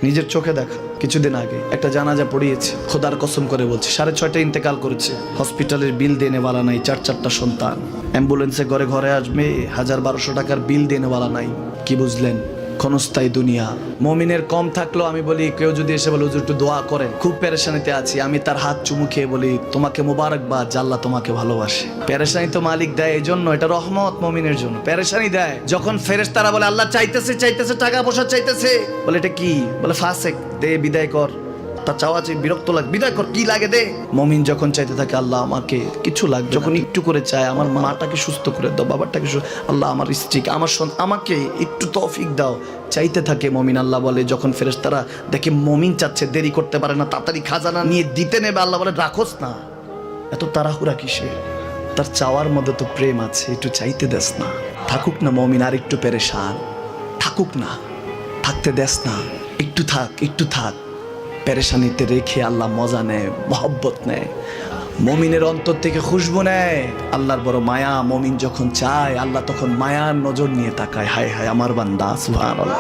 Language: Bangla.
নিজের চোখে দেখা। কিছুদিন আগে একটা জানাজা পড়িয়েছে, খোদার কসম করে বলছে 6:30 ইন্তেকাল করেছে। হসপিটালের বিল দেনেওয়ালা নাই, 4 সন্তান। অ্যাম্বুলেন্সে ঘরে ঘরে আসবে, 1000-1200 টাকার বিল দেনেওয়ালা নাই। কি বুঝলেন? ক্ষণস্থায়ী দুনিয়া। মমিনের কম থাকলেও আমি বলি, কেউ যদি এসে বলে হুজুর একটু দোয়া করেন, খুব পেরেশানিতে আছি, আমি তার হাত চুমু খেয়ে বলি তোমাকে মোবারকবাদ, আল্লাহ তোমাকে ভালোবাসে। পেরেশানি তো মালিক দেয়, এই জন্য এটা রহমত মমিনের জন্য। পেরেশানি দেয় যখন ফেরেশতারা বলে আল্লাহ চাইতেছে টাকা পয়সা চাইতেছে, বলে এটা কি? বলে ফাসেক, দে বিদায় কর। তার চাওয়া চেয়ে বিরক্ত লাগে, বিদায় কর, কি লাগে দে। মমিন যখন চাইতে থাকে আল্লাহ আমাকে কিছু লাগবে, যখন একটু করে চায় আমার মাটাকে সুস্থ করে দাও, বাবাটাকে আল্লাহ আমার স্ত্রীকে, আমার আমাকে একটু তৌফিক দাও, চাইতে থাকে মমিন। আল্লাহ বলে যখন ফেরেশতারা দেখে মমিন চাচ্ছে, দেরি করতে পারে না, তাড়াতাড়ি খাজানা নিয়ে দিতে নেবে, আল্লাহ বলে রাখোস না, এত তাড়াহুড়া কিসে? তার চাওয়ার মধ্যে তো প্রেম আছে, একটু চাইতে দেস না। থাকুক না মমিন আর একটু পেরেশান, থাকুক না, থাকতে দেস না, একটু থাক, একটু থাক। পেরেশানিতে রেখে আল্লাহ মজা নেয়, মহব্বত নেয়, মমিনের অন্তর থেকে খুশবু নেয়। আল্লাহর বড় মায়া। মমিন যখন চায় আল্লাহ তখন মায়ার নজর নিয়ে তাকায়, হায় হায় আমার বান্দা, সুবহানাল্লাহ।